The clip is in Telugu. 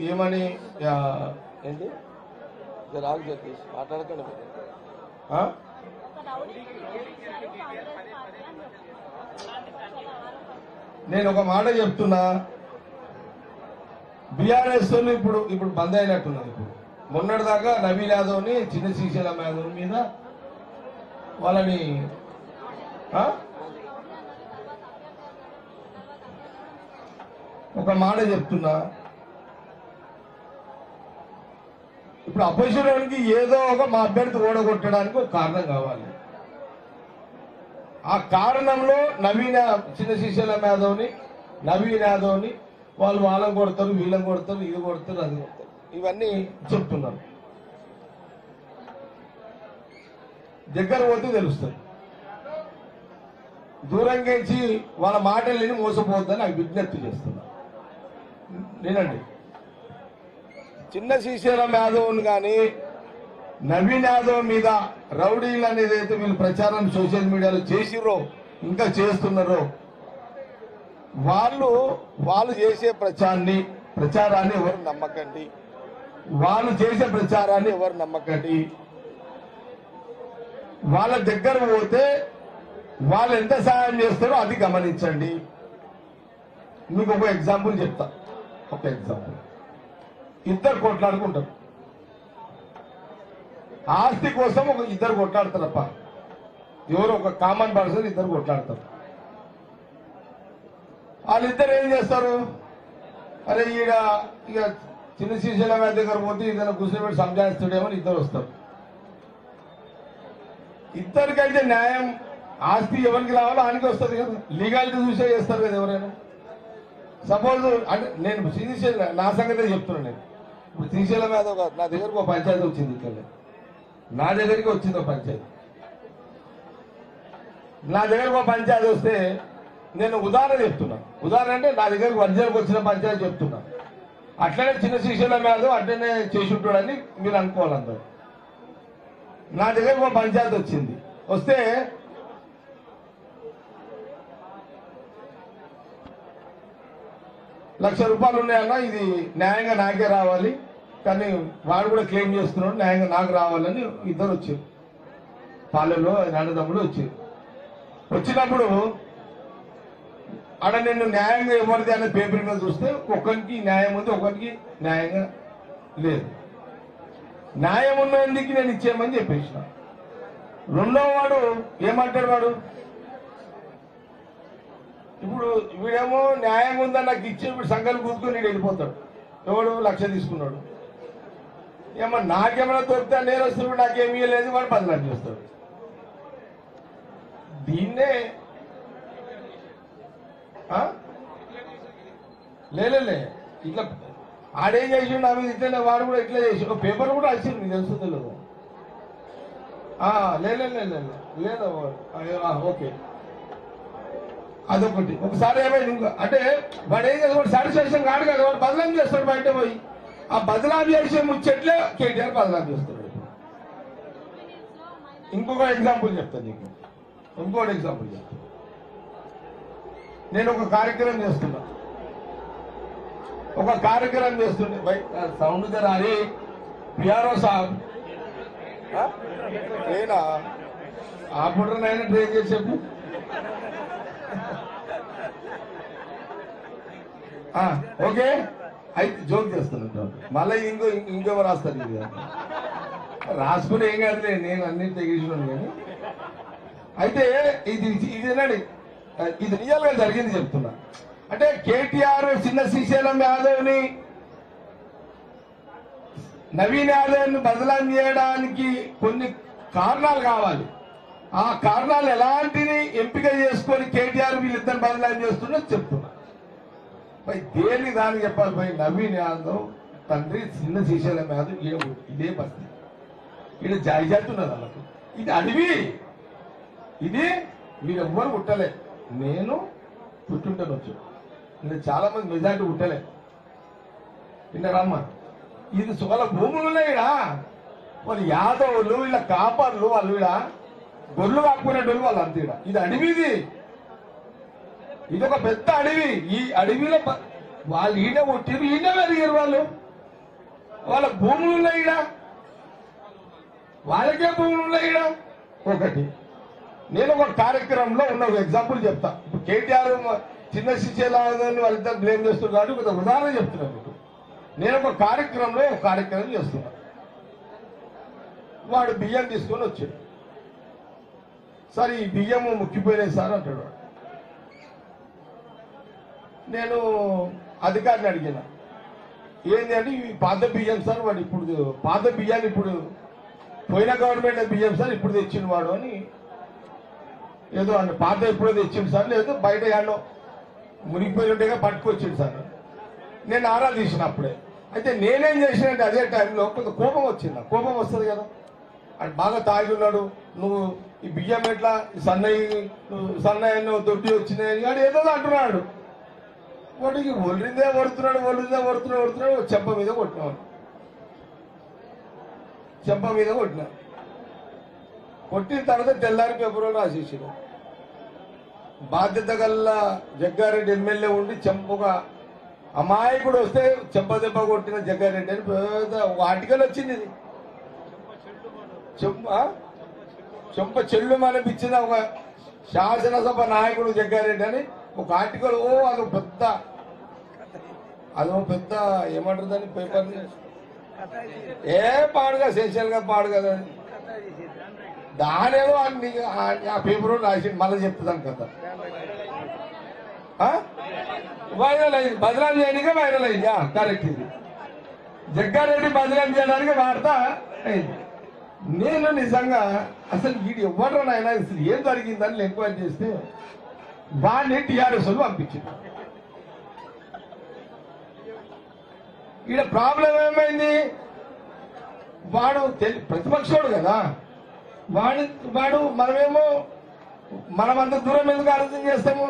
ఏమని ఏంటి రాగు జగదీష్ మాట్లాడకండి నేను ఒక మాట చెప్తున్నా, బీఆర్ఎస్ ఇప్పుడు బంద్ అయినట్టున్నది. ఇప్పుడు మొన్నటిదాకా నవీన్ యాదవ్ని చిన్న శ్రీశైలం యాదవ్ మీద వాళ్ళని ఒక మాట చెప్తున్నా, ఇప్పుడు అపోజిషన్ ఏదో ఒక మా అభ్యర్థి ఓడగొట్టడానికి ఒక కారణం కావాలి. ఆ కారణంలో చిన్న శ్రీశైలం యాదవ్ని నవీన్ యాదవ్ని వాళ్ళని కొడతారు, వీళ్ళని కొడతారు, ఇది కొడతారు, అది కొడతారు, ఇవన్నీ చెప్తున్నారు. దగ్గర పోతే తెలుస్తుంది. దూరంగించి వాళ్ళ మాటలు మోసపోద్దని నాకు విజ్ఞప్తి చేస్తున్నా. నేనండి చిన్న శ్రీశైలం యాదవ్ని కానీ నవీన్ యాదవ్ మీద రౌడీలు అనేది అయితే వీళ్ళు ప్రచారం సోషల్ మీడియాలో చేసిరో ఇంకా చేస్తున్నారో వాళ్ళు చేసే ప్రచారాన్ని ఎవరు నమ్మకండి. వాళ్ళు చేసే ప్రచారాన్ని ఎవరు నమ్మకండి. వాళ్ళ దగ్గర పోతే వాళ్ళు ఎంత సహాయం చేస్తారో అది గమనించండి. మీకు ఒక ఎగ్జాంపుల్ చెప్తా. ఒక ఎగ్జాంపుల్, ఇద్దరు కొట్లాడుకుంటారు. ఆస్తి కోసం ఇద్దరు కొట్లాడతారప్ప. ఎవరు ఒక కామన్ పర్సన్ ఇద్దరు కొట్లాడతారు. వాళ్ళిద్దరు ఏం చేస్తారు, అరే ఇక చిన్న శ్రీశైలం దగ్గర పోతే ఇద్దరు కూర్చోబెట్టి సంజాయిస్తాడేమని ఇద్దరు వస్తారు. ఇద్దరికైతే న్యాయం ఆస్తి ఎవరికి రావాలో ఆయనకి వస్తుంది కదా. లీగాలిటీ చూసే చేస్తారు కదా ఎవరైనా. సపోజ్ అంటే నేను శ్రీశైలం నా సంగతి చెప్తున్నాను. నేను ఇప్పుడు శ్రీశైలం యాదవ్ కాదు, నా దగ్గరకు ఒక పంచాయతీ వచ్చింది. ఇక్కడ నా దగ్గరికి వచ్చింది ఒక పంచాయతీ. నా దగ్గరకు ఒక పంచాయతీ వస్తే నేను ఉదాహరణ చెప్తున్నా. ఉదాహరణ అంటే నా దగ్గరకు వర్జనకు వచ్చిన పంచాయతీ చెప్తున్నా. అట్లనే చిన్న శ్రీశైలం యాదవ్ అట్లనే చేసి ఉంటాడని మీరు అనుకోవాలి అందరూ. నా దగ్గరకు ఒక పంచాయతీ వచ్చింది. వస్తే ₹1,00,000 ఉన్నాయన్నా, ఇది న్యాయంగా నాకే రావాలి, కానీ వాడు కూడా క్లెయిమ్ చేస్తున్నాడు న్యాయంగా నాకు రావాలని ఇద్దరు వచ్చారు. పాలెంలో అన్నదమ్ములు వచ్చారు. వచ్చినప్పుడు ఆడ నిన్ను న్యాయంగా ఎవరిది అనే పేపర్ మీద చూస్తే ఒకరికి న్యాయం ఉంది, ఒకరికి న్యాయంగా లేదు. న్యాయం ఉన్నందుకు నేను ఇచ్చేయమని చెప్పేసిన. రెండో వాడు ఏమంటాడు, వాడు ఇప్పుడు వీడేమో న్యాయం ఉందని నాకు ఇచ్చి సంఘాలు కూర్చుని నేను వెళ్ళిపోతాడు. ఎవడు 1,00,000 తీసుకున్నాడు. ఏమో నాకేమైనా దొరికితే నేను వస్తున్నాడు, నాకేమీ లేదు, వాడు 10 లక్షలు చేస్తాడు. దీన్నే లేలే ఇట్లా ఆడేం చేసిండు అవి ఇట్లనే వాడు కూడా ఇట్లా చేసి పేపర్ కూడా వచ్చింది. నీకు తెలుస్తుంది లేదు? లేదా ఓకే, అదొకటి. ఒకసారి ఏమైంది అంటే వాడు ఏం చేస్తాడు, సాటిస్ఫాక్షన్ కాదు కదా, వాడు బదలాం చేస్తాడు. బయట పోయి ఆ బదలాం చేసే ముచ్చట్లే కేటీఆర్ బదలాం చేస్తాడు. ఇంకొక ఎగ్జాంపుల్ చెప్తాను నీకు. ఇంకోటి ఎగ్జాంపుల్ చెప్తాను. నేను ఒక కార్యక్రమం చేస్తున్నా. సౌండ్ జరాలి పిఆర్ఓ సాబ్ ట్రైనా ఆ పుట్రనైనా ట్రైన్ చేసి చెప్పు. ఓకే, అయితే జోక్ చేస్తున్నాను. మళ్ళీ ఇంకెవరు రాస్తారు? ఇది రాసుకుని ఏం కాదులే, నేను అన్ని తెగించున్నాను. కానీ అయితే ఇది రియల్ గా జరిగింది చెప్తున్నా. అంటే కేటీఆర్ చిన్న శ్రీశైలం యాదవ్ని నవీన్ యాదవ్ని బదలాం చేయడానికి కొన్ని కారణాలు కావాలి. ఆ కారణాలు ఎలాంటివి ఎంపిక చేసుకొని కేటీఆర్ వీళ్ళిద్దరు బదలాం చేస్తున్నా చెప్తున్నా. దేని దానికి చెప్పాలి పోయి. నవీన్ యాదవ్ తండ్రి చిన్న శ్రీశైలం యాదవ్ ఇదే బస్తీ. ఇక్కడ జాయిజాతి ఉన్నది వాళ్ళకు. ఇది అడవి. ఇది మీరెవ్వరు పుట్టలే, నేను పుట్టుంటాను వచ్చు. ఇంకా చాలా మంది మెజార్టీ పుట్టలే. విన్నారమ్మా? ఇది వాళ్ళ భూములు ఉన్నాయిడా. వాళ్ళు యాదవులు, వీళ్ళ కాపర్లు, వాళ్ళు వీడ గొర్రెలు కాక్కునేటోళ్ళు వాళ్ళు అంతేడా. ఇది అడవిది. ఇది ఒక పెద్ద అడవి. ఈ అడవిలో వాళ్ళు ఈయన పుట్టిరు, ఈయన పెరిగారు. వాళ్ళు వాళ్ళ భూములు ఉన్నాయి ఈడ, వాళ్ళకే భూములు ఉన్నాయి ఈడ. ఒకటి నేను ఒక కార్యక్రమంలో ఉన్న ఒక ఎగ్జాంపుల్ చెప్తా. ఇప్పుడు కేటీఆర్ చిన్న శిశులని వాళ్ళిద్దరు బ్లేమ్ చేస్తున్నారు కాబట్టి ఒక ఉదాహరణ చెప్తున్నాను మీకు. నేను ఒక కార్యక్రమం చేస్తున్నా. వాడు బియ్యం తీసుకొని వచ్చాడు. సార్ ఈ బియ్యం ముక్కిపోయినాయి సార్ అంటాడు. నేను అధికారిని అడిగిన, ఏంటి అంటే ఇవి పాత బియ్యం సార్, వాడు ఇప్పుడు పాత బియ్యాన్ని ఇప్పుడు పోయిన గవర్నమెంట్ బియ్యం సార్ ఇప్పుడు తెచ్చిన వాడు అని ఏదో అంటే పాత ఎప్పుడో తెచ్చిండు సార్, లేదు బయట యాడో మునిగిపోయినట్టుగా పట్టుకొచ్చిండు సార్. నేను ఆరా తీసిన అప్పుడే. అయితే నేనేం చేసినంటే అదే టైంలో కొంత కోపం వచ్చింది. కోపం వస్తుంది కదా, అంటే బాగా తాగి ఉన్నాడు, నువ్వు ఈ బియ్యం ఎట్లా సన్నయ్య దొడ్డి వచ్చినాయని కానీ ఏదో అంటున్నాడు. వాడికి ఒళ్ళిందే వడుతున్నాడు. చెంప మీద కొట్టినాడు. కొట్టిన తర్వాత తెల్లారి పేపర్లో రాసేసాడు. బాధ్యత గల జగ్గారెడ్డి ఎమ్మెల్యే ఉండి చెంపగా అమాయకుడు వస్తే చెంప దెబ్బ కొట్టిన జగ్గారెడ్డి అని పెద్ద ఆర్టికల్ వచ్చింది. ఇది చెంప చెల్లు అనిపించిన ఒక శాసనసభ నాయకుడు జగ్గారెడ్డి అని ఒక ఆర్టికల్. అదో పెద్ద ఏమంటారు దాన్ని పేపర్ పాడుగా సెన్షన్ గా పాడు కదా. దానేదో ఆ పేపర్ రాసి మళ్ళీ చెప్తుందాను కదా. వైరల్ అయింది, బదనాం చేయడానికి వైరల్ అయింది. కరెక్ట్. ఇది జగ్గారెడ్డి బదనాం చేయడానికి వార్త అయింది. నేను నిజంగా అసలు వీడు ఎవరు నాయన అసలు ఏం జరిగిందని ఎంక్వైరీ చేస్తే వాడిని టీఆర్ఎస్ వాళ్ళు పంపించింది. ఈడ ప్రాబ్లం ఏమైంది, వాడు ప్రతిపక్షోడు కదా, వాడు మనమేమో మనమంత దూరం ఎందుకు ఆలోచన చేస్తాము.